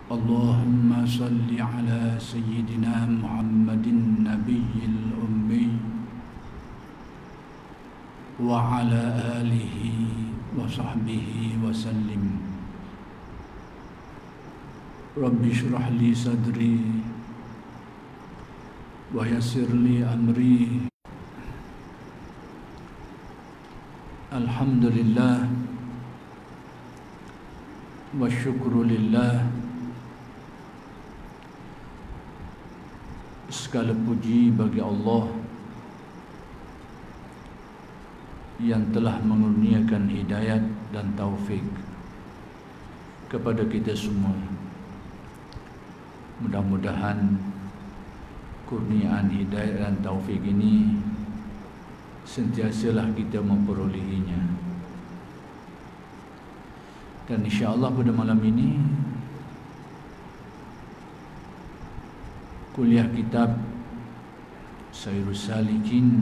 Allahumma salli ala Sayyidina Muhammadin Nabiyil Ummi wa ala alihi wa sahbihi wa sallim. Rabbi shrah li sadri wa yassir li amri. Alhamdulillah wa syukru lillah. Segala puji bagi Allah yang telah mengurniakan hidayat dan taufik kepada kita semua. Mudah-mudahan kurniaan hidayat dan taufik ini sentiasalah kita memperolehinya. Dan insya-Allah pada malam ini kuliah kitab Sairus Salikin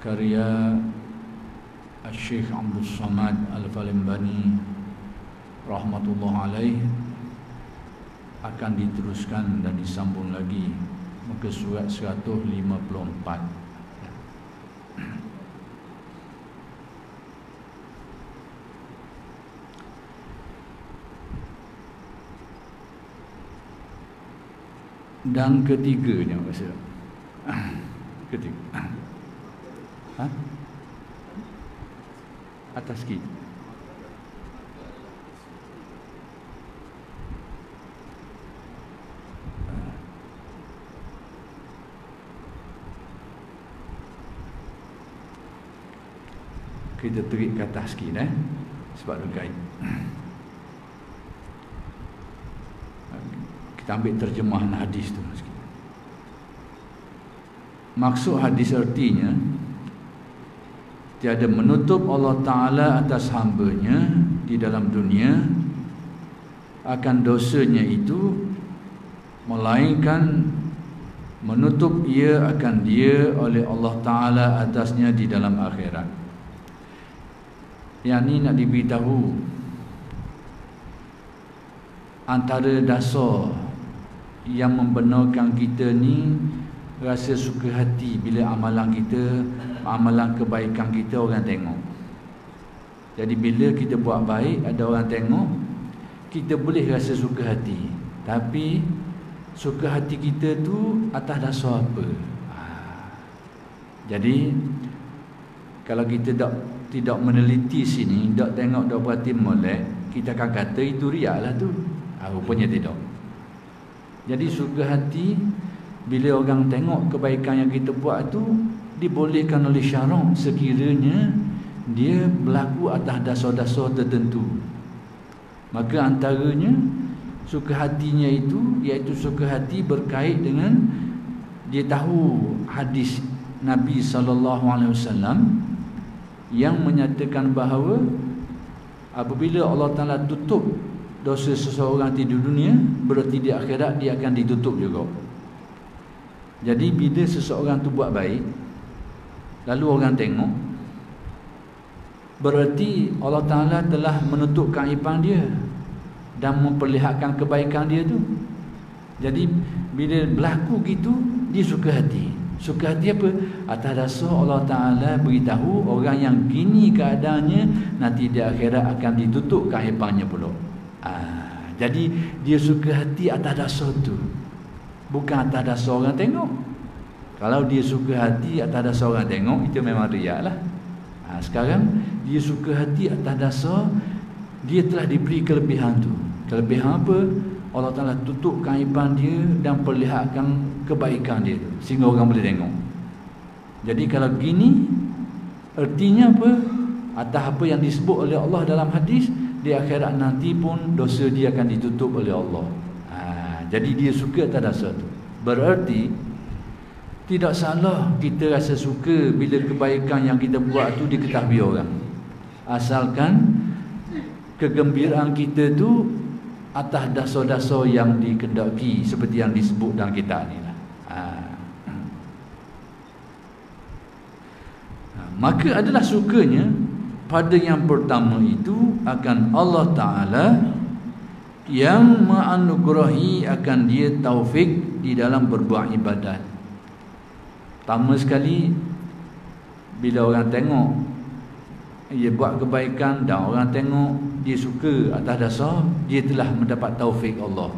karya Syekh Abdul Samad Al-Falembani rahmatullah alaih akan diteruskan dan disambung lagi muka surat 154. Dan ketiganya maksud ketiga atas sikit. Kita terik ke atas sikit sebab dekat. Kita ambil terjemahan hadis tu. Maksud hadis artinya, tiada menutup Allah Ta'ala atas hambanya di dalam dunia akan dosanya itu, melainkan menutup ia akan dia oleh Allah Ta'ala atasnya di dalam akhirat. Yang ni nak diberitahu antara dasar yang membenarkan kita ni rasa suka hati bila amalan kita, amalan kebaikan kita orang tengok. Jadi bila kita buat baik ada orang tengok, kita boleh rasa suka hati. Tapi suka hati kita tu atas dasar apa? Jadi kalau kita tidak meneliti sini, tak tengok, tak perhati molek, kita akan kata itu riak lah tu. Rupanya tidak. Jadi suka hati bila orang tengok kebaikan yang kita buat tu dibolehkan oleh syarak sekiranya dia berlaku atas dasar-dasar tertentu. Maka antaranya suka hatinya itu iaitu suka hati berkait dengan dia tahu hadis Nabi SAW yang menyatakan bahawa apabila Allah Ta'ala tutup dosa seseorang di dunia, berarti di akhirat dia akan ditutup juga. Jadi bila seseorang tu buat baik lalu orang tengok, berarti Allah Ta'ala telah menutup keaiban dia dan memperlihatkan kebaikan dia tu. Jadi bila berlaku gitu, dia suka hati. Suka hati apa? Atas dasar Allah Ta'ala beritahu orang yang gini keadaannya, nanti di akhirat akan ditutup keaibannya pula. Jadi dia suka hati atas dasar tu, bukan atas dasar orang tengok. Kalau dia suka hati atas dasar orang tengok, itu memang riak lah. Sekarang dia suka hati atas dasar dia telah diberi kelebihan tu. Kelebihan apa? Allah Ta'ala tutup keaiban dia dan perlihatkan kebaikan dia tu, sehingga orang boleh tengok. Jadi kalau gini, artinya apa? Atas apa yang disebut oleh Allah dalam hadis, di akhirat nanti pun dosa dia akan ditutup oleh Allah. Jadi dia suka atas dasar tu. Berarti tidak salah kita rasa suka bila kebaikan yang kita buat tu diketahui orang, asalkan kegembiraan kita tu atas dasar-dasar yang dikehendaki seperti yang disebut dalam kitab ni lah. Maka adalah sukanya pada yang pertama itu akan Allah Ta'ala yang menganugerahi akan dia taufik di dalam berbuat ibadat. Pertama sekali, bila orang tengok dia buat kebaikan dan orang tengok dia suka atas dasar dia telah mendapat taufik Allah.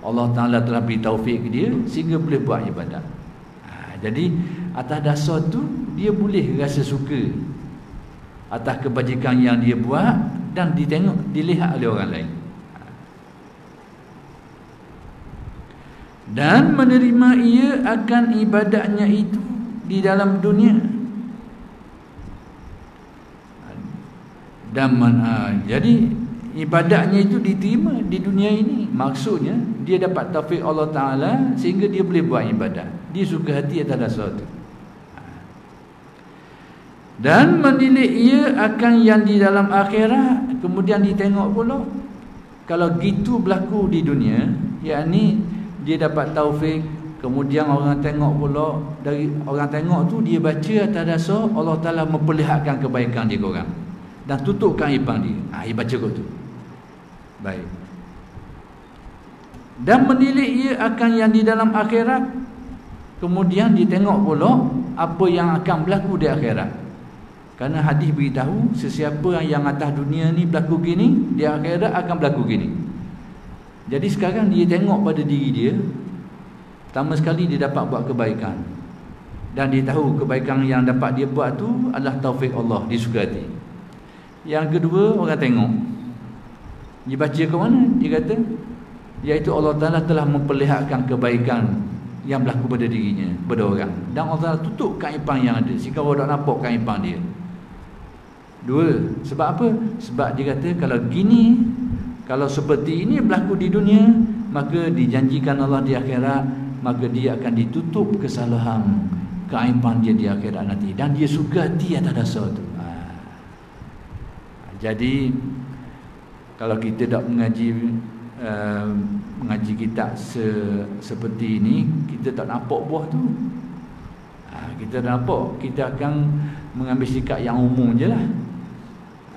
Allah Ta'ala telah beri taufik ke dia sehingga boleh buat ibadat. Jadi atas dasar tu dia boleh rasa suka atas kebajikan yang dia buat dan dilihat oleh orang lain. Dan menerima ia akan ibadatnya itu di dalam dunia. Dan jadi ibadatnya itu diterima di dunia ini. Maksudnya dia dapat taufik Allah Ta'ala sehingga dia boleh buat ibadat. Dia suka hati atas dasar itu. Dan menilai ia akan yang di dalam akhirat. Kemudian ditengok pula, kalau gitu berlaku di dunia, yakni dia dapat taufik, kemudian orang tengok pula, dari orang tengok tu dia baca atas dasar Allah Ta'ala memperlihatkan kebaikan dia korang dan tutupkan aibang dia. Dia baca kot tu. Baik. Dan menilai ia akan yang di dalam akhirat. Kemudian ditengok pula apa yang akan berlaku di akhirat. Kerana hadis beritahu sesiapa yang atas dunia ni berlaku gini, di akhirat akan berlaku gini. Jadi sekarang dia tengok pada diri dia. Pertama sekali dia dapat buat kebaikan, dan dia tahu kebaikan yang dapat dia buat tu adalah taufik Allah, dia suka hati. Yang kedua, orang tengok, dia baca ke mana? Dia kata iaitu Allah Ta'ala telah memperlihatkan kebaikan yang berlaku pada dirinya, pada orang, dan Allah Ta'ala tutup keaiban yang ada sehingga orang tak nampak keaiban dia. Dua, sebab apa? Sebab dia kata kalau gini, kalau seperti ini berlaku di dunia, maka dijanjikan Allah di akhirat, maka dia akan ditutup kesalahan, keaiban dia di akhirat nanti, dan dia suka hati atas dasar tu. Jadi kalau kita tak mengaji kitab seperti ini, kita tak nampak buah tu. Kita tak nampak, kita akan mengambil sikap yang umum je lah.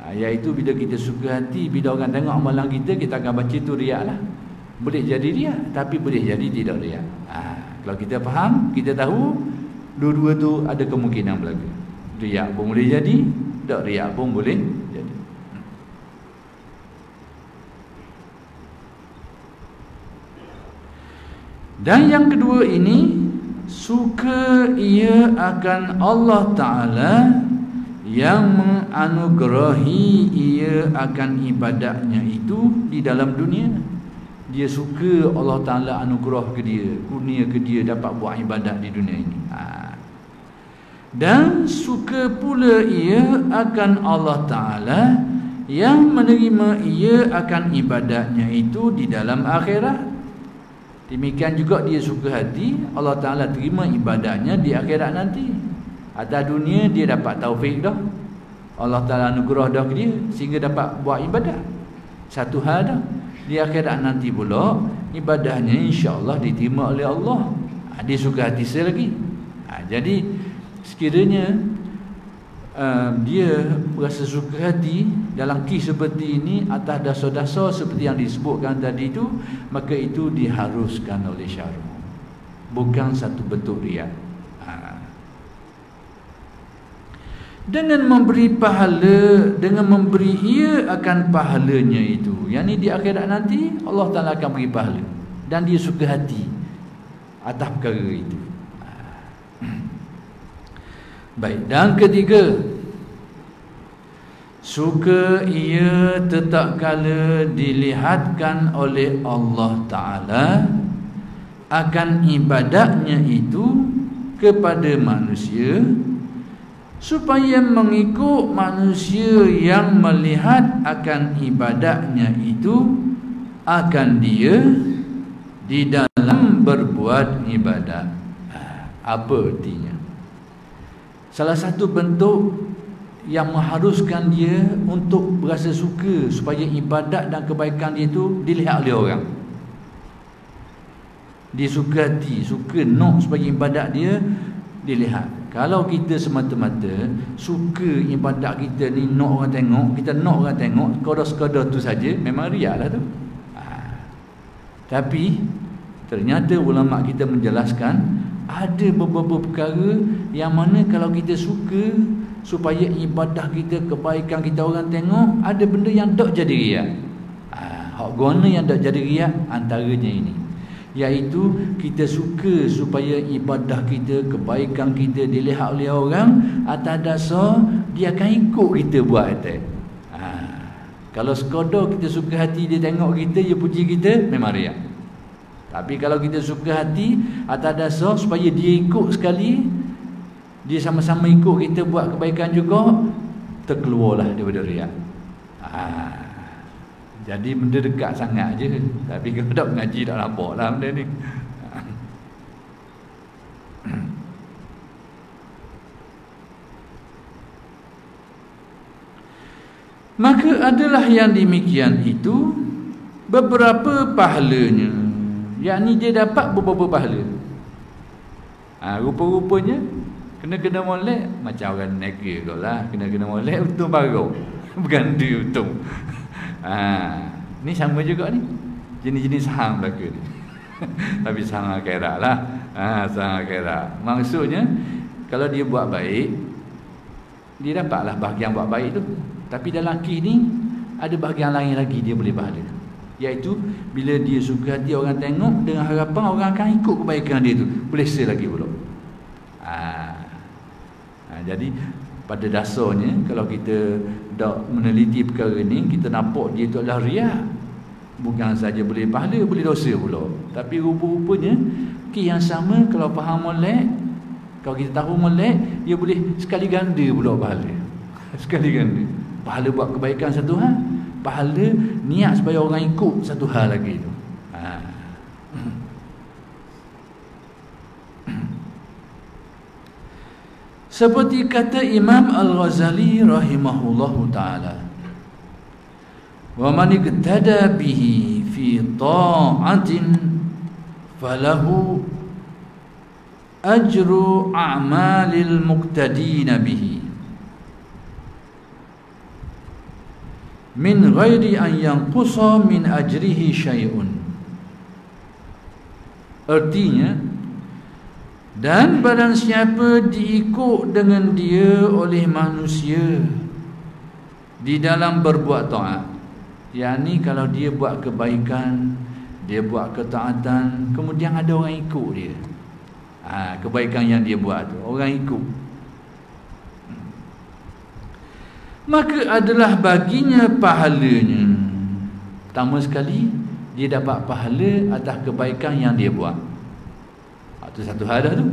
Iaitu bila kita suka hati, bila orang tengok amalan kita, kita akan baca tu riak lah. Boleh jadi riak, tapi boleh jadi tidak riak. Kalau kita faham, kita tahu dua-dua tu ada kemungkinan berlaku. Riak pun boleh jadi, tak riak pun boleh jadi. Dan yang kedua ini, suka ia akan Allah Ta'ala yang menganugerahi ia akan ibadatnya itu di dalam dunia. Dia suka Allah Ta'ala anugerah ke dia, kurnia ke dia dapat buat ibadat di dunia ini. Dan suka pula ia akan Allah Ta'ala yang menerima ia akan ibadatnya itu di dalam akhirat. Demikian juga dia suka hati Allah Ta'ala terima ibadahnya di akhirat nanti. Atas dunia dia dapat taufik dah, Allah Ta'ala anugerah dah ke dia sehingga dapat buat ibadah. Satu hal dah. Di akhirat nanti pula ibadahnya insya-Allah diterima oleh Allah. Dia suka hati selagi. Jadi sekiranya dia berasa suka hati dalam kisah seperti ini atas dasar-dasar seperti yang disebutkan tadi itu, maka itu diharuskan oleh syara', bukan satu bentuk riya. Dengan memberi pahala, dengan memberi ia akan pahalanya itu, yakni di akhirat nanti Allah Ta'ala akan beri pahala dan dia suka hati atas perkara itu. Baik, dan ketiga, suka ia tetap kala dilihatkan oleh Allah Ta'ala akan ibadatnya itu kepada manusia, supaya mengikut manusia yang melihat akan ibadatnya itu akan dia di dalam berbuat ibadat. Apa artinya? Salah satu bentuk yang mengharuskan dia untuk berasa suka supaya ibadat dan kebaikan dia itu dilihat oleh orang. Dia suka hati, suka nak supaya ibadat dia dilihat. Kalau kita semata-mata suka ibadat kita ni nak orang tengok, kita nak orang tengok, sekadar-sekadar tu saja, memang riak lah tu. Tapi ternyata ulama kita menjelaskan ada beberapa perkara yang mana kalau kita suka supaya ibadah kita, kebaikan kita orang tengok, ada benda yang tak jadi riak. Hak guna yang tak jadi riak antaranya ini, iaitu kita suka supaya ibadah kita, kebaikan kita dilihat oleh orang atas dasar dia akan ikut kita buat itu. Kalau sekadar kita suka hati dia tengok kita, dia puji kita, memang riak. Tapi kalau kita suka hati atas dasar supaya dia ikut sekali, dia sama-sama ikut kita buat kebaikan juga, terkeluarlah daripada riak. Jadi benda dekat sangat je. Tapi kalau tak mengaji tak nampak lah benda ni. Maka adalah yang demikian itu beberapa pahalanya, yakni dia dapat beberapa pahala. Rupa-rupanya kena molek macam orang negeri kau lah, kena molek untung baru berganda untung. Ni sama juga ni, jenis-jenis saham belaka ni. Tapi saham akhirat lah. Saham akhirat maksudnya kalau dia buat baik, dia dapatlah bahagian buat baik tu. Tapi dalam kes ni ada bahagian lain lagi dia boleh pahala, iaitu bila dia suka hati orang tengok dengan harapan orang akan ikut kebaikan dia tu, boleh share lagi pula. Jadi pada dasarnya kalau kita dak meneliti perkara ni, kita nampak dia tu adalah riak. Bukan saja boleh pahala, boleh dosa pula. Tapi rupa-rupanya kes yang sama kalau faham molek, kalau kita tahu molek, dia boleh sekali ganda pula pahala. Sekali ganda. Pahala buat kebaikan satu hal, pahala niat supaya orang ikut satu hal lagi tu. Seperti kata Imam Al-Ghazali rahimahullahu ta'ala, wa man iqtada bihi fi ta'atin falahu ajru a'malil muqtadina bihi min ghairi an yanqusa min ajrihi syai'un. Artinya, dan barang siapa diikut dengan dia oleh manusia di dalam berbuat taat, yakni kalau dia buat kebaikan, dia buat ketaatan, kemudian ada orang ikut dia, kebaikan yang dia buat tu orang ikut, maka adalah baginya pahalanya. Pertama sekali, dia dapat pahala atas kebaikan yang dia buat. Itu satu hal dah tu.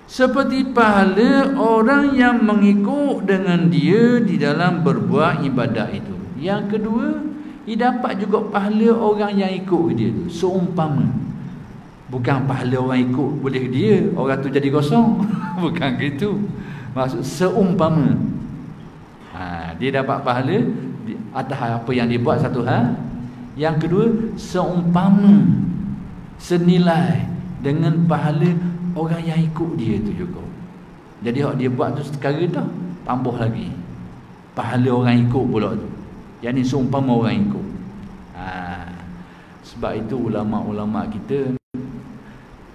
Seperti pahala orang yang mengikut dengan dia di dalam berbuat ibadah itu. Yang kedua, dia dapat juga pahala orang yang ikut dia tu, seumpama. Bukan pahala orang ikut boleh dia, orang tu jadi kosong. Bukan gitu. Maksud seumpama. Dia dapat pahala atas apa yang dia buat satu hal. Yang kedua, seumpama, senilai dengan pahala orang yang ikut dia tu juga. Jadi hak dia buat tu sekarang dah, tambah lagi pahala orang ikut pula tu, yang ni seumpama orang ikut. Sebab itu ulama-ulama kita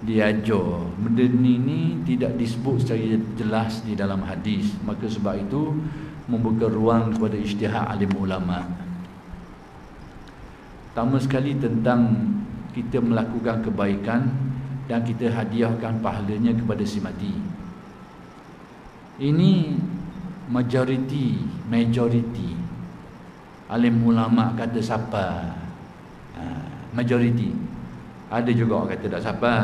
diajar benda ni tidak disebut secara jelas di dalam hadis. Maka sebab itu membuka ruang kepada ijtihad alim ulama. Pertama sekali tentang kita melakukan kebaikan dan kita hadiahkan pahalanya kepada si mati. Ini majoriti alim ulama kata siapa? Majoriti. Ada juga orang kata tak siapa,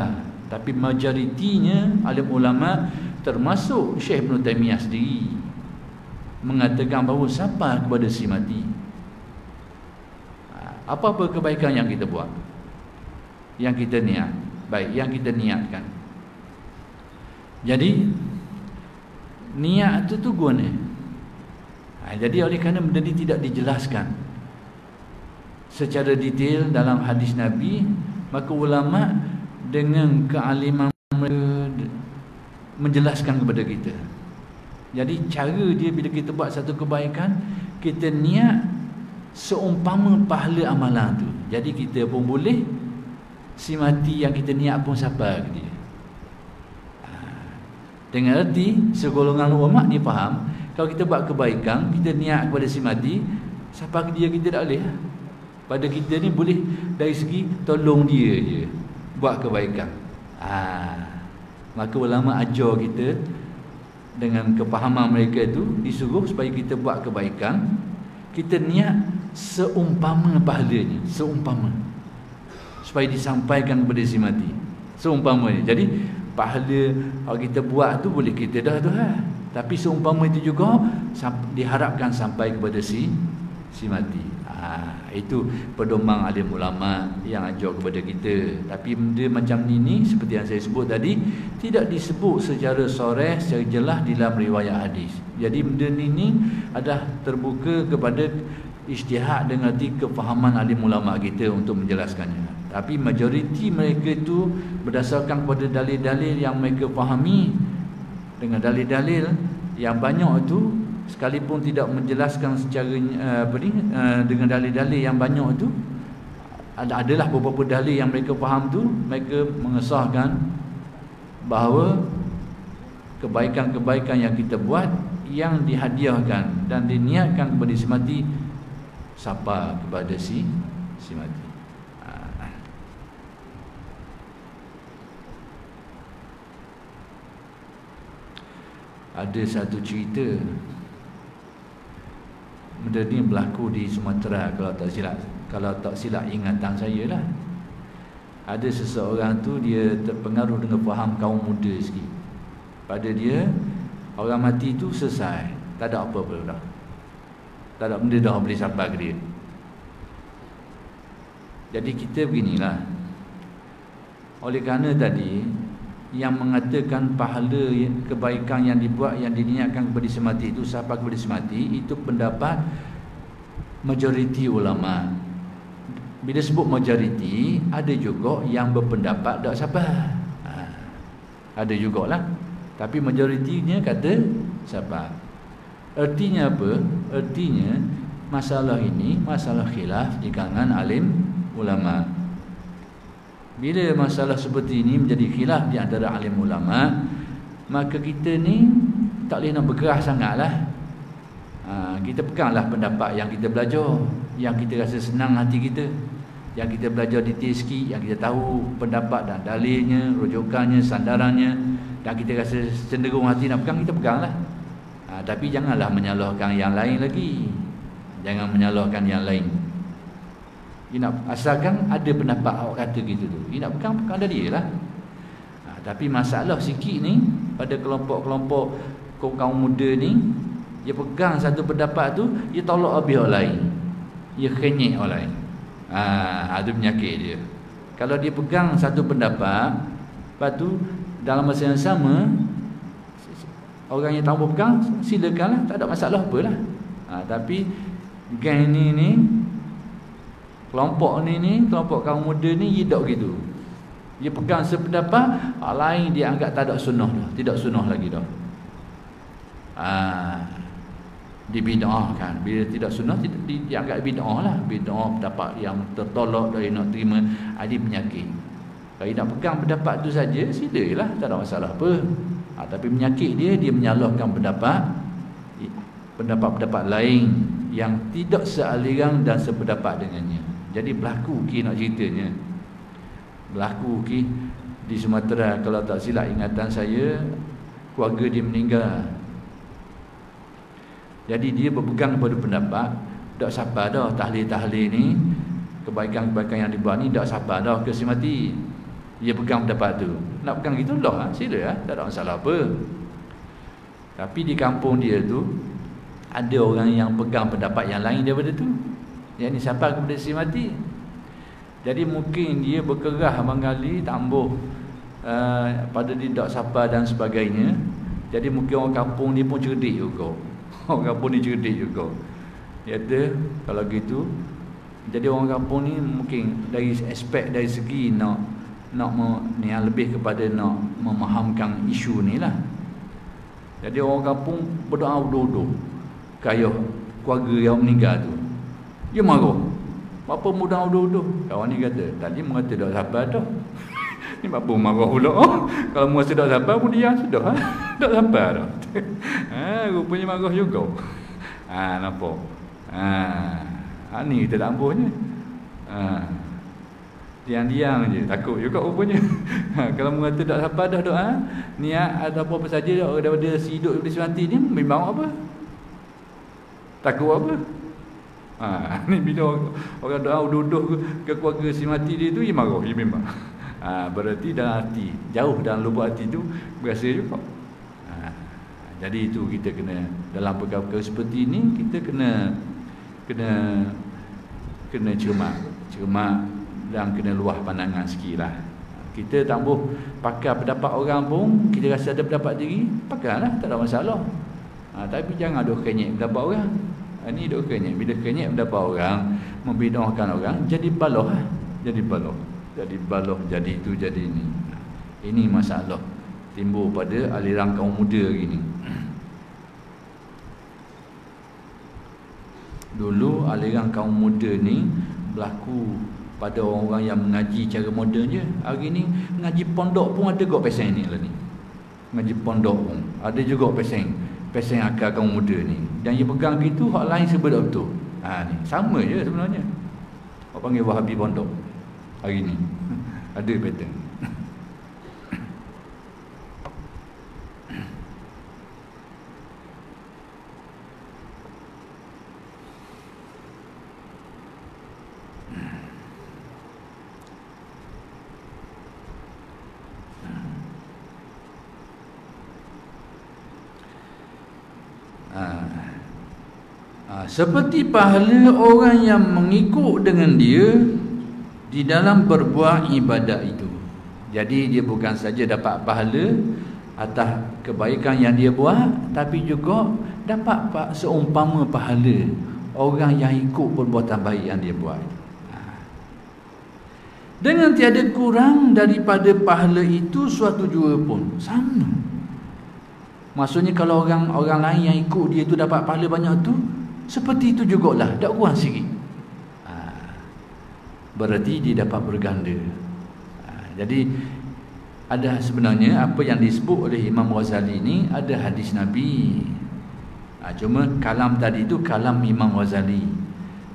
tapi majoritinya alim ulama termasuk Syekh Ibn Taimiyah sendiri mengatakan bahawa siapa kepada si mati. Apa-apa kebaikan yang kita buat, yang kita niat, baik yang kita niatkan. Jadi niat itu guna. Jadi oleh kerana benda ini tidak dijelaskan secara detail dalam hadis Nabi, maka ulama dengan kealiman menjelaskan kepada kita. Jadi cara dia bila kita buat satu kebaikan, kita niat seumpama pahala amalan tu. Jadi kita pun boleh si mati yang kita niat pun sabar ke dia. Dengan erti segolongan ulama ni faham, kalau kita buat kebaikan, kita niat kepada si mati, sabar ke dia kita tak boleh. Pada kita ni boleh dari segi tolong dia je buat kebaikan. Maka ulama ajar kita dengan kepahaman mereka itu, disuruh supaya kita buat kebaikan, kita niat seumpama pahalanya, seumpama, supaya disampaikan kepada si mati, seumpamanya. Jadi pahala kalau kita buat tu boleh kita dah tu, tapi seumpama itu juga diharapkan sampai kepada si mati. Itu pedoman alim ulama yang ajar kepada kita. Tapi benda macam ni seperti yang saya sebut tadi, tidak disebut secara soreh, secara jelas dalam riwayat hadis. Jadi benda ni adalah terbuka kepada ijtihad dengan arti kefahaman alim ulama kita untuk menjelaskannya. Tapi majoriti mereka itu berdasarkan kepada dalil-dalil yang mereka fahami, dengan dalil-dalil yang banyak itu, sekalipun tidak menjelaskan secara dengan dalil-dalil yang banyak itu, adalah beberapa dalil yang mereka faham tu, mereka mengesahkan bahawa kebaikan-kebaikan yang kita buat, yang dihadiahkan dan diniatkan kepada si mati, sabar kepada si mati. Ada satu cerita, benda ni berlaku di Sumatera kalau tak silap ingatan saya lah. Ada seseorang tu dia terpengaruh dengan faham kaum muda sikit. Pada dia, orang mati tu selesai, tak ada apa-apa dah, tak ada benda dah boleh sabar ke dia. Jadi kita beginilah, oleh kerana tadi yang mengatakan pahala kebaikan yang dibuat, yang diniatkan kepada si mati itu sabar kepada si mati, itu pendapat majoriti ulama. Bila sebut majoriti, ada juga yang berpendapat tak sabar, ada jugalah, tapi majoritinya kata sabar. Artinya apa? Artinya masalah ini masalah khilaf di kalangan alim ulama. Bila masalah seperti ini menjadi khilaf di antara alim ulama, maka kita ni tak boleh nak bergerah sangatlah. Kita peganglah pendapat yang kita belajar, yang kita rasa senang hati kita, yang kita belajar detail sikit, yang kita tahu pendapat dan dalilnya, rujukannya, sandarannya, dan kita rasa cenderung hati nak pegang, kita peganglah. Tapi janganlah menyalahkan yang lain lagi. Jangan menyalahkan yang lain. Dia nak, asalkan ada pendapat awak kata gitu tu, dia nak pegang ada dia lah. Tapi masalah sikit ni pada kelompok-kelompok kaum muda ni, dia pegang satu pendapat tu, dia tolak habis orang lain, dia kenyek orang lain. Ada penyakit dia. Kalau dia pegang satu pendapat, lepas tu dalam masa yang sama orang yang tak mau pegang, silakanlah, tak ada masalah apalah. Tapi geng ni kelompok kelompok kaum muda ni hidup gitu. Dia pegang sependapat, lain dia anggap tak ada sunnah dah, tidak sunnah lagi dah. Dibid'ahkan. Bila tidak sunnah, dianggap bid'ah lah. Bid'ah pendapat yang tertolak dari nak terima, ada penyakit. Kalau nak pegang pendapat tu saja, silalah, tak ada masalah apa. Tapi penyakit dia menyalahkan pendapat-pendapat lain yang tidak sealiran dan sependapat dengannya. Jadi berlaku nak ceritanya, berlaku di Sumatera, kalau tak silap ingatan saya, keluarga dia meninggal. Jadi dia berpegang pada pendapat, tak sabar dah tahlil-tahlil ni, kebaikan-kebaikan yang dibuat ni, tak sabar dah ke si mati. Dia pegang pendapat tu, nak pegang gitu lah, sila lah, tak ada masalah apa. Tapi di kampung dia tu ada orang yang pegang pendapat yang lain daripada tu, yang ni sabar kepada si mati. Jadi mungkin dia berkerah menggali tambah pada dia tak sabar dan sebagainya. Jadi mungkin orang kampung ni pun cerdik juga. Orang kampung ni cerdik juga. Dia kata kalau gitu, jadi orang kampung ni mungkin dari aspek, dari segi nak ni lebih kepada nak memahamkan isu ni lah. Jadi orang kampung berdoa duduk kaya keluarga yang meninggal tu. Dia marah. Apa mudah uduh-uduh. Kawan ni kata, tadi mu kata tak sabar dah. Ni apa marah pula. Kalau mu rasa tak sabar pun dia sudah. Tak sabar dah. Rupanya marah juga. Nampak. Ni kita tak ampuhnya. Diam-diam je, takut juga rupanya. Kalau mu kata tak sabar dah doa, niat ada apa-apa saja daripada si hidup daripada si mati ni memang apa? Takut apa? Ni bila orang doa uduh-uduh ke keluarga si mati dia tu, dia marah, dia memang. Berarti dalam hati, jauh dalam lubuk hati tu berasa juga. Jadi itu kita kena, dalam perkara-perkara seperti ini kita kena cermat dan kena luah pandangan sikitlah. Kita tak boleh pakai pendapat orang pun, kita rasa ada pendapat diri, pakailah, tak ada masalah. Tapi jangan duk kenyek pendapat orang. Ini duk kenyek, bila kenyek pendapat orang, membidangkan orang, jadi baloh. Jadi baloh, jadi itu, jadi ini. Ini masalah timbul pada aliran kaum muda hari ni. Dulu aliran kaum muda ni berlaku pada orang-orang yang mengaji cara moden je. Hari ni mengaji pondok pun ada juga pesen ni lah ni. Mengaji pondok pun ada juga pesen akal kaum muda ni. Dan dia pegang gitu, hak lain sebab betul. Ni sama je sebenarnya. Orang panggil Wahabi pondok hari ni. Ada pattern. Seperti pahala orang yang mengikut dengan dia di dalam berbuat ibadat itu. Jadi dia bukan saja dapat pahala atas kebaikan yang dia buat, tapi juga dapat seumpama pahala orang yang ikut perbuatan baik yang dia buat. Dengan tiada kurang daripada pahala itu suatu jua pun. Sama. Maksudnya kalau orang lain yang ikut dia tu dapat pahala banyak tu, seperti itu jugalah, tak kurang sikit. Berarti dia dapat berganda. Jadi ada sebenarnya apa yang disebut oleh Imam Ghazali ni ada hadis Nabi. Cuma kalam tadi tu kalam Imam Ghazali.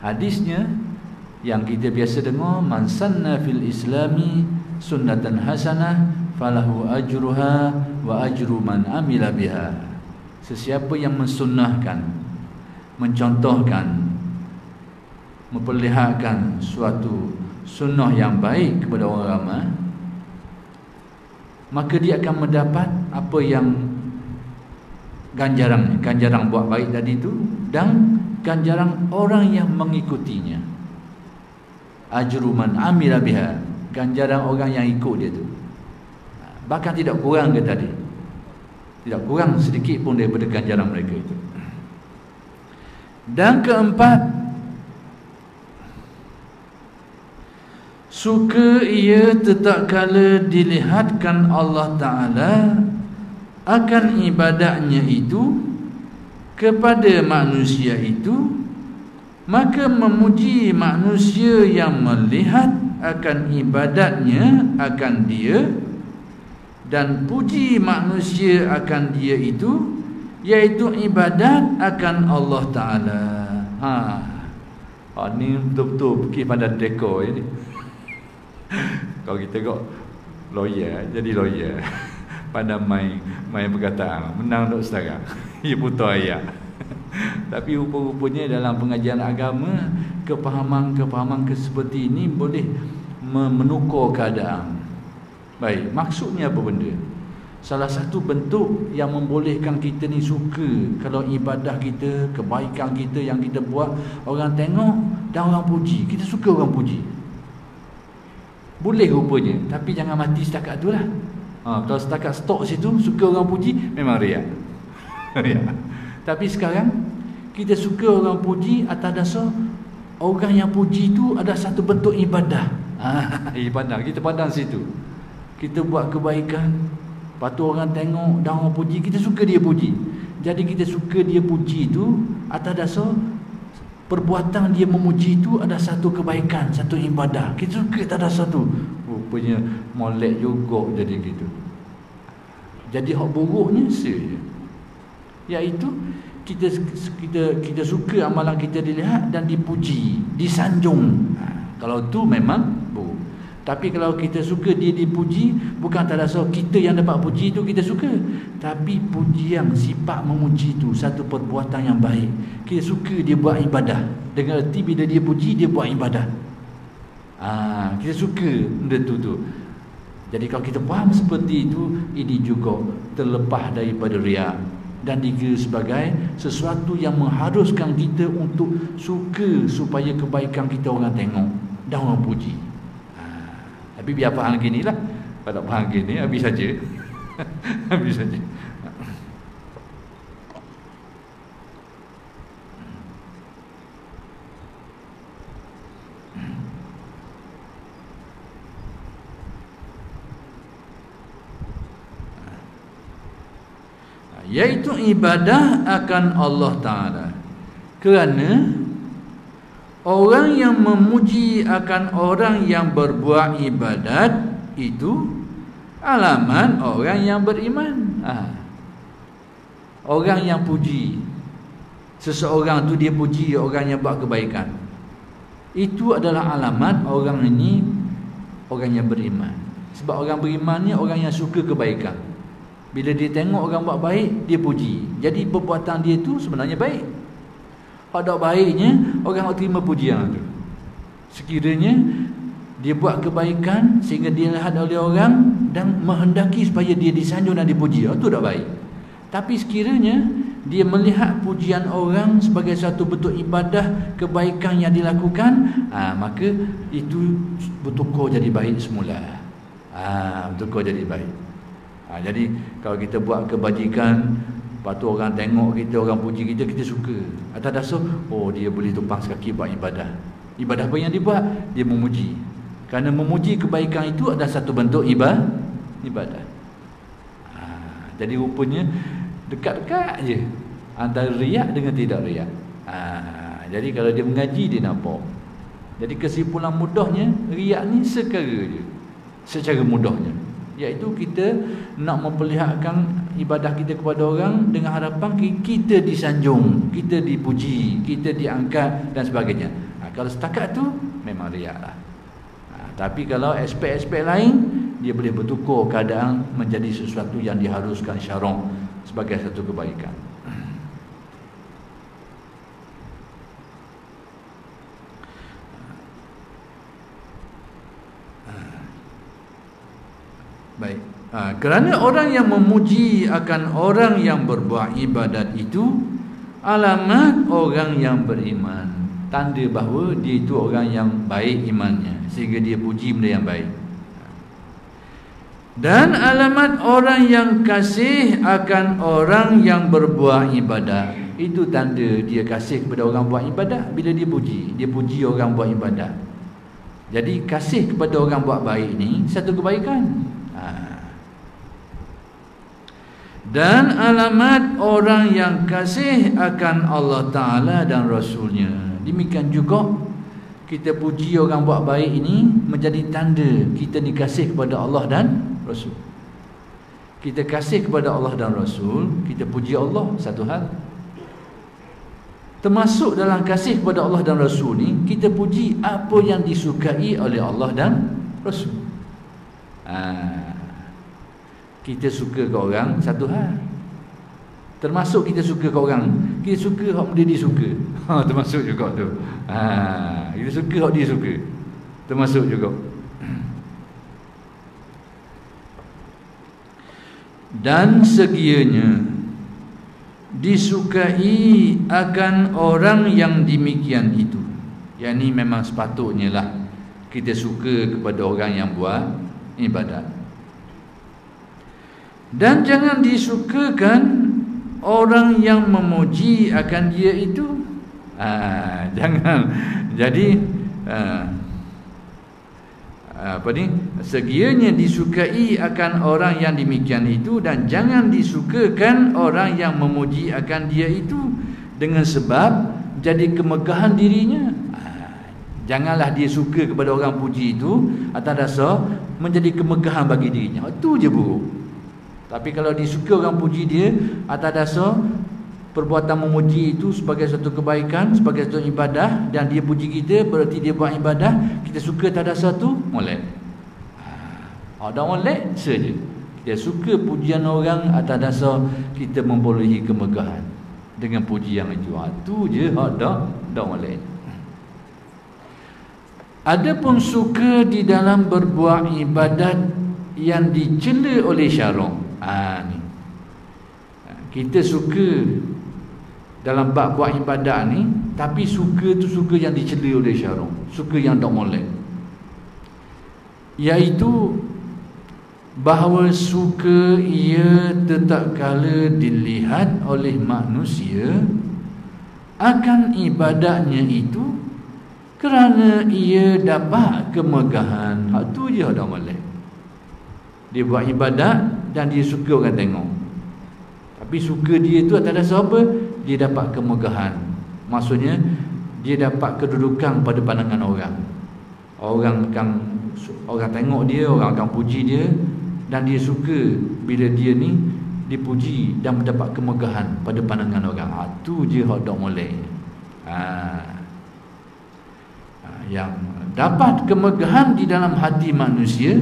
Hadisnya yang kita biasa dengar, man sanna fil islami sunnatan hasanah falahu ajruha wa ajru man amila biha. Sesiapa yang mensunnahkan, mencontohkan, memperlihatkan suatu sunnah yang baik kepada orang ramai, maka dia akan mendapat apa yang ganjaran buat baik tadi itu, dan ganjaran orang yang mengikutinya. Ajru man amila biha, ganjaran orang yang ikut dia tu. Bahkan tidak kurang ke tadi, tidak kurang sedikit pun daripada ganjaran mereka itu. Dan keempat, suka ia tetap kala dilihatkan Allah Ta'ala akan ibadatnya itu kepada manusia itu, maka memuji manusia yang melihat akan ibadatnya akan dia, dan puji manusia akan dia itu, iaitu ibadat akan Allah Ta'ala. Ni betul-betul fikir pada dekor ni. Kalau kita kok lawyer, jadi lawyer, pada main perkataan, menang duk sekarang. Ia putar ayat. Tapi rupa-rupanya dalam pengajian agama, kepahaman seperti ini boleh menukar keadaan. Baik, maksudnya apa benda? Salah satu bentuk yang membolehkan kita ni suka kalau ibadah kita, kebaikan kita yang kita buat, orang tengok dan orang puji. Kita suka orang puji. Boleh rupanya, tapi jangan mati setakat tu lah. Kalau setakat stok situ, suka orang puji, memang riak. Tapi sekarang kita suka orang puji atas dasar orang yang puji tu ada satu bentuk ibadah. Ibadah, kita pandang situ. Kita buat kebaikan, lepas tu orang tengok dan orang puji, kita suka dia puji. Jadi kita suka dia puji tu atas dasar perbuatan dia memuji itu ada satu kebaikan, satu ibadah. Kita suka tak ada satu. Rupanya molek juga jadi gitu. Jadi hak buruknya saja, iaitu kita suka amalan kita dilihat dan dipuji, disanjung. Kalau tu memang buruk. Tapi kalau kita suka dia dipuji, bukan tak ada soal kita yang dapat puji itu kita suka, tapi pujian, sifat memuji itu satu perbuatan yang baik. Kita suka dia buat ibadah. Dengan erti bila dia puji, dia buat ibadah. Kita suka benda tu. Jadi kalau kita faham seperti itu, ini juga terlepas daripada riak dan dikira sebagai sesuatu yang mengharuskan kita untuk suka supaya kebaikan kita orang tengok dan orang puji. Tapi biar faham gini lah. Kalau tak faham gini, habis saja. Habis saja. Iaitu ibadah akan Allah Ta'ala. Kerana orang yang memuji akan orang yang berbuat ibadat itu alamat orang yang beriman. Orang yang puji seseorang tu, dia puji orang yang buat kebaikan, itu adalah alamat orang ini orang yang beriman. Sebab orang beriman ni orang yang suka kebaikan. Bila dia tengok orang buat baik, dia puji. Jadi perbuatan dia tu sebenarnya baik. Hak tak baiknya, orang nak terima pujian tu. Sekiranya dia buat kebaikan sehingga dilihat oleh orang dan menghendaki supaya dia disanjung dan dipuji, itu tak baik. Tapi sekiranya dia melihat pujian orang sebagai satu bentuk ibadah kebaikan yang dilakukan, maka itu betul-betul jadi baik semula. Betul-betul jadi baik. Jadi kalau kita buat kebajikan, lepas tu orang tengok kita, orang puji kita, kita suka. Atas dasar, dia boleh tumpang sekaki buat ibadah. Ibadah apa yang dia buat? Dia memuji. Kerana memuji kebaikan itu adalah satu bentuk ibadah. Jadi rupanya dekat-dekat je antara riak dengan tidak riak. Jadi kalau dia mengaji, dia nampak. Jadi kesimpulan mudahnya, riak ni sekara je, secara mudahnya, iaitu kita nak memperlihatkan ibadah kita kepada orang dengan harapan kita disanjung, kita dipuji, kita diangkat dan sebagainya. Kalau setakat tu memang riak lah. Tapi kalau aspek-aspek lain, dia boleh bertukar keadaan menjadi sesuatu yang diharuskan syarak sebagai satu kebaikan. Baik. Kerana orang yang memuji akan orang yang berbuat ibadat itu alamat orang yang beriman, tanda bahawa dia itu orang yang baik imannya, sehingga dia puji benda yang baik. Dan alamat orang yang kasih akan orang yang berbuat ibadah, itu tanda dia kasih kepada orang buat ibadah. Bila dia puji orang buat ibadah. Jadi kasih kepada orang buat baik ni satu kebaikan. Dan alamat orang yang kasih akan Allah Ta'ala dan Rasulnya. Demikian juga kita puji orang buat baik ini menjadi tanda kita dikasih kepada Allah dan Rasul. Kita kasih kepada Allah dan Rasul, kita puji Allah, satu hal. Termasuk dalam kasih kepada Allah dan Rasul ni, kita puji apa yang disukai oleh Allah dan Rasul. Kita suka ke orang, satu hal. Termasuk kita suka ke orang, kita suka hak dia suka. Termasuk juga tu. Kita suka hak dia suka. Termasuk juga. Dan sekiranya disukai akan orang yang demikian itu, yang ni memang sepatutnya lah kita suka kepada orang yang buat ibadat. Dan jangan disukakan orang yang memuji akan dia itu. Jangan. Jadi sekiranya disukai akan orang yang demikian itu, dan jangan disukakan orang yang memuji akan dia itu dengan sebab jadi kemegahan dirinya. Janganlah dia suka kepada orang puji itu atas dasar menjadi kemegahan bagi dirinya. Itu je buruk. Tapi kalau dia suka orang puji dia atas dasar perbuatan memuji itu sebagai satu kebaikan, sebagai satu ibadah, dan dia puji kita berarti dia buat ibadah, kita suka atas dasar tu, molek. Ada molek saja. Kita suka pujian orang atas dasar kita memperolehi kemegahan dengan pujian itu. Itu je ada molek. Adapun suka di dalam berbuat ibadat yang dicela oleh syarak. Ni. Kita suka dalam bab buat ibadat ni, tapi suka tu suka yang dicela oleh syarak, suka yang tak molek. Iaitu bahawa suka ia tetap kala dilihat oleh manusia akan ibadatnya itu kerana ia dapat kemegahan. Hak tu je ada molek. Dia buat ibadat dan dia suka orang tengok. Tapi suka dia tu atas dasar apa? Dia dapat kemegahan. Maksudnya dia dapat kedudukan pada pandangan orang. Orang tengok dia, orang akan puji dia, dan dia suka bila dia ni dipuji dan mendapat kemegahan pada pandangan orang. Tu je hak dak molek. Yang dapat kemegahan di dalam hati manusia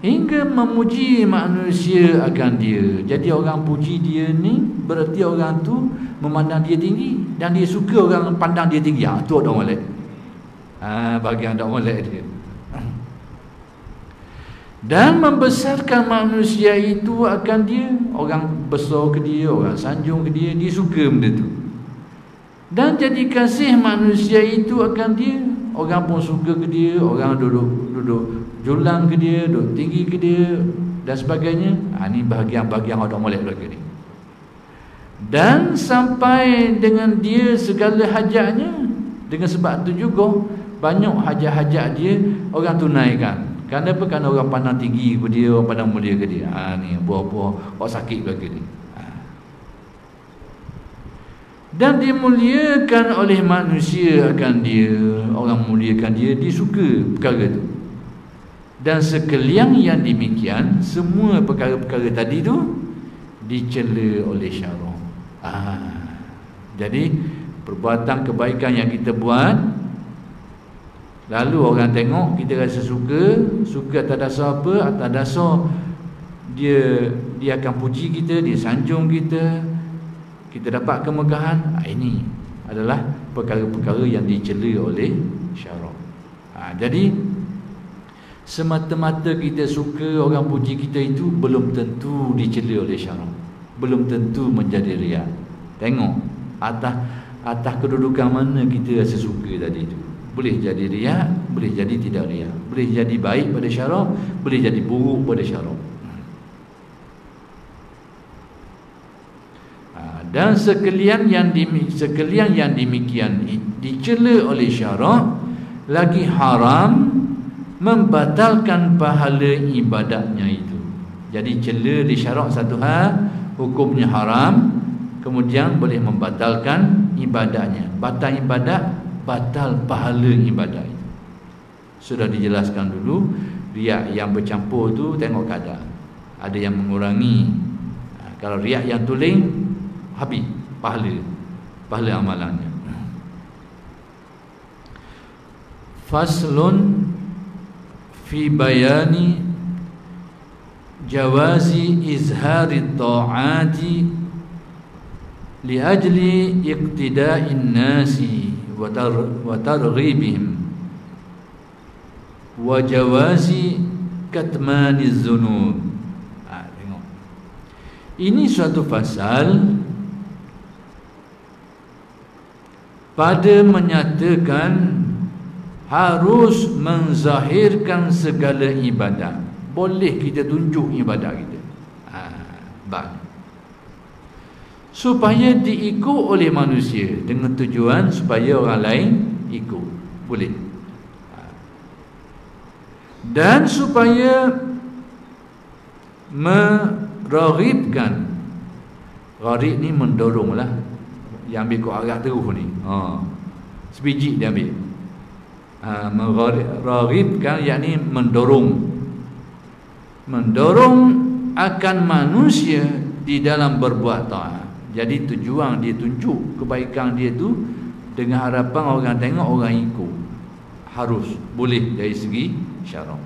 hingga memuji manusia akan dia. Jadi orang puji dia ni berarti orang tu memandang dia tinggi dan dia suka orang pandang dia tinggi. Tu ada molek. Bahagian ada molek dia. Dan membesarkan manusia itu akan dia. Orang besar ke dia, orang sanjung ke dia, dia suka benda tu. Dan jadi kasih manusia itu akan dia. Orang pun suka ke dia, orang duduk julang ke dia, duduk tinggi ke dia dan sebagainya. Ini bahagian-bahagian ada molek lagi ni. Dan sampai dengan dia segala hajatnya. Dengan sebab tu juga banyak hajat-hajat dia orang tunaikan. Kenapa? Kerana orang pandang tinggi ke dia, orang pandang mulia ke dia. Ni buah-buah orang sakit lagi ni. Dan dimuliakan oleh manusia akan dia. Orang muliakan dia, dia suka perkara tu. Dan sekalian yang demikian, semua perkara-perkara tadi tu dicela oleh syarak. Jadi perbuatan kebaikan yang kita buat, lalu orang tengok, kita rasa suka atas dasar apa? Atas dasar dia akan puji kita, dia sanjung kita, kita dapat kemegahan. Ini adalah perkara-perkara yang dicela oleh syarak. Jadi semata-mata kita suka orang puji kita itu belum tentu dicela oleh syarak, belum tentu menjadi riak. Tengok atas kedudukan mana kita rasa suka tadi itu. Boleh jadi riak, boleh jadi tidak riak, boleh jadi baik pada syarak, boleh jadi buruk pada syarak. Dan sekalian yang demikian dicela oleh syarak, lagi haram membatalkan pahala ibadatnya itu. Jadi cela di syarak satu hal, hukumnya haram, kemudian boleh membatalkan ibadatnya. Batal ibadat, batal pahala ibadat itu. Sudah dijelaskan dulu. Riak yang bercampur tu tengok keadaan. Ada yang mengurangi. Kalau riak yang tuling, habis pahala amalannya. Faslun fi bayani jawazi izhari ta'ati li ajli iqtida'in nasi wa targhibihim wa jawazi katmaniz zunub. Tengok. Ini suatu pasal pada menyatakan harus menzahirkan segala ibadat. Boleh kita tunjuk ibadat kita. Supaya diikut oleh manusia, dengan tujuan supaya orang lain ikut. Boleh. Dan supaya meraghibkan. Gharib ni mendoronglah. Yang ambil kau arak terus ni. Sebiji dia ambil. Meragibkan, yakni mendorong akan manusia di dalam berbuat taat. Jadi tujuan dia tunjuk kebaikan dia tu dengan harapan orang tengok, orang ikut. Harus boleh dari segi syarak.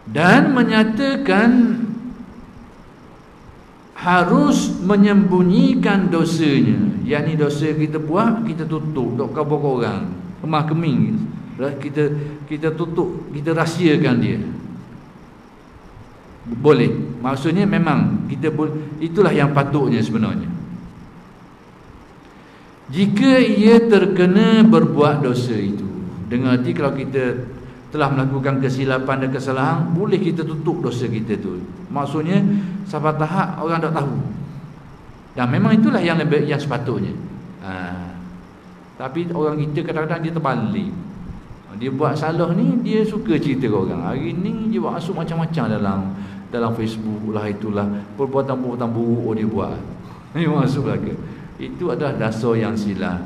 Dan menyatakan harus menyembunyikan dosanya, yakni dosa kita buat kita tutup, dok kabur orang, kemah keming kita tutup, kita rahsiakan dia. Boleh, maksudnya memang kita itulah yang patutnya sebenarnya. Jika ia terkena berbuat dosa itu, dengan arti kalau kita telah melakukan kesilapan dan kesalahan, boleh kita tutup dosa kita tu. Maksudnya sampai tahap orang tak tahu. Dan memang itulah yang sepatutnya. Tapi orang kita kadang-kadang dia terbalik. Dia buat salah ni, dia suka cerita ke orang. Hari ni dia buat masuk macam-macam dalam Facebook lah, itulah perbuatan-perbuatan buruk dia buat. Dia masuk lagi. Itu adalah dasar yang silap.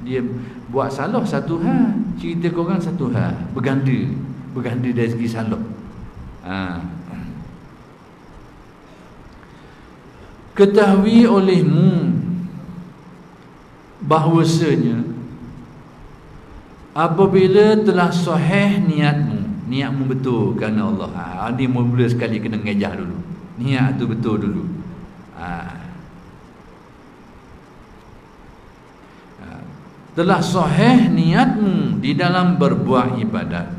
Dia buat salah satu hal, cerita ke orang satu hal, berganda dari segi salah. Ketahui olehmu bahwasanya apabila telah sahih niatmu betul kerana Allah. Ini mula sekali kena ngejah dulu. Niat tu betul dulu. Telah sahih niatmu di dalam berbuat ibadat,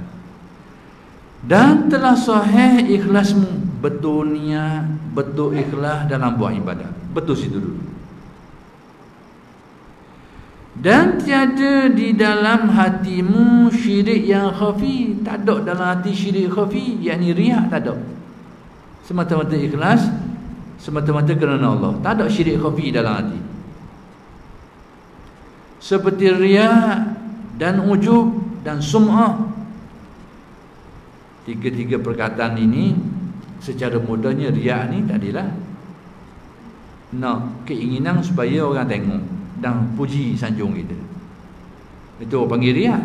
dan telah sahih ikhlasmu, betul niat, betul ikhlas dalam buat ibadat. Betul situ dulu. Dan tiada di dalam hatimu syirik yang khafi. Tak ada dalam hati syirik khafi, yakni riak tak ada. Semata-mata ikhlas, semata-mata kerana Allah. Tak ada syirik khafi dalam hati. Seperti riak dan ujub dan sum'ah. Tiga-tiga perkataan ini secara mudahnya riak ni tadilah nak keinginan supaya orang tengok dan puji sanjung kita. Itu orang panggil riak.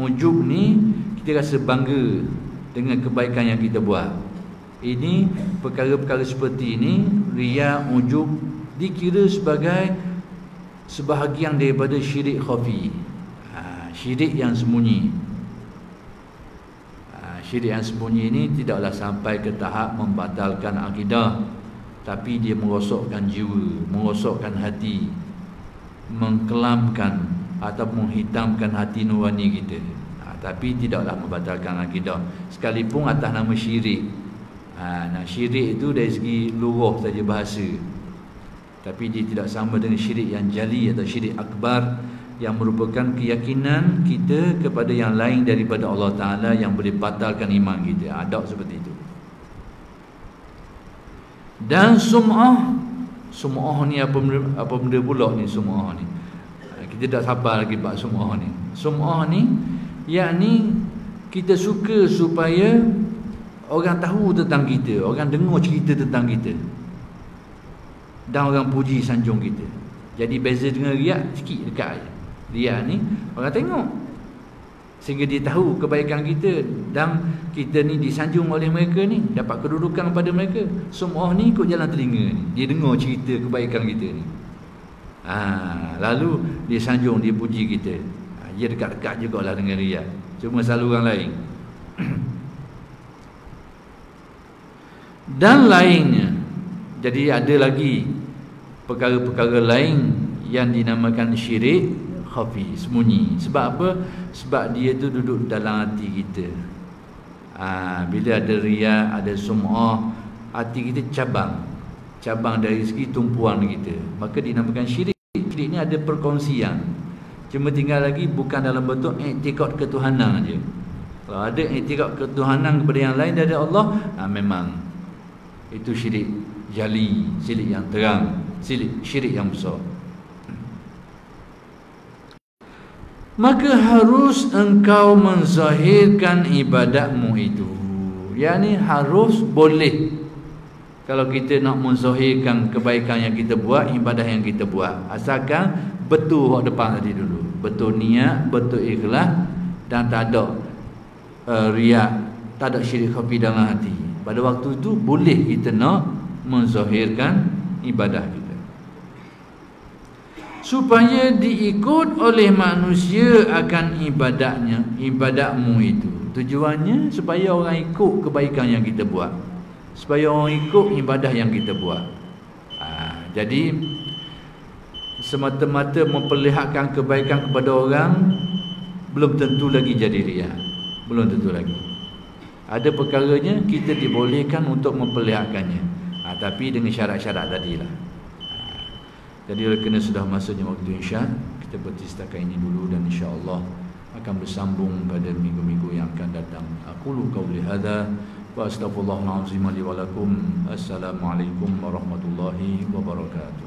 Ujub ni kita rasa bangga dengan kebaikan yang kita buat. Ini perkara-perkara seperti ini, riak, ujub, dikira sebagai sebahagian daripada syirik khafi. Syirik yang sembunyi. Syirik yang sembunyi ini tidaklah sampai ke tahap membatalkan akidah, tapi dia merosokkan jiwa, merosokkan hati, mengkelamkan atau menghitamkan hati nurani kita. Tapi tidaklah membatalkan akidah, sekalipun atas nama syirik. Syirik itu dari segi luruh saja bahasa, tapi dia tidak sama dengan syirik yang jali atau syirik akbar, yang merupakan keyakinan kita kepada yang lain daripada Allah Ta'ala yang boleh batalkan iman kita. Ada seperti itu. Dan sum'ah ni apa benda pula ni sum'ah ni? Kita tak sabar lagi bab sum'ah ni. Sum'ah ni yakni kita suka supaya orang tahu tentang kita, orang dengar cerita tentang kita, dan orang puji sanjung kita. Jadi beza dengan riak sikit dekat je. Riak ni orang tengok sehingga dia tahu kebaikan kita, dan kita ni disanjung oleh mereka ni, dapat kedudukan pada mereka. Sum'ah ni ikut jalan telinga ni, dia dengar cerita kebaikan kita ni. Lalu dia sanjung, dia puji kita. Dia dekat-dekat jugalah dengan riak, cuma saluran lain. Dan lainnya. Jadi ada lagi perkara-perkara lain yang dinamakan syirik khafi, sembunyi. Sebab apa? Sebab dia tu duduk dalam hati kita. Bila ada riak, ada sum'ah, hati kita cabang dari segi tumpuan kita, maka dinamakan syirik. Syirik ni ada perkongsian, cuma tinggal lagi bukan dalam bentuk i'tikad ketuhanan je. Kalau ada i'tikad ketuhanan kepada yang lain daripada Allah, memang itu syirik jali, syirik yang terang, syirik yang besar. Maka harus engkau menzahirkan ibadatmu itu, yakni harus boleh Kalau kita nak menzahirkan kebaikan yang kita buat, ibadah yang kita buat, asalkan betul hak depan tadi dulu. Betul niat, betul ikhlas, dan tak ada riak, tak ada syirik khafi dalam hati. Pada waktu itu boleh kita nak menzahirkan ibadah kita, supaya diikut oleh manusia akan ibadatmu itu. Tujuannya supaya orang ikut kebaikan yang kita buat, supaya orang ikut ibadah yang kita buat. Jadi semata-mata memperlihatkan kebaikan kepada orang belum tentu lagi jadi riya. Belum tentu lagi. Ada perkaranya kita dibolehkan untuk memperlihatkannya, tapi dengan syarat-syarat tadilah. Jadi oleh kerana sudah masuknya waktu Isya, kita berhenti setakat ini dulu, dan insya-Allah akan bersambung pada minggu-minggu yang akan datang. Aqulu qauli hadza wa astaghfirullahal azim li wa lakum. Assalamualaikum warahmatullahi wabarakatuh.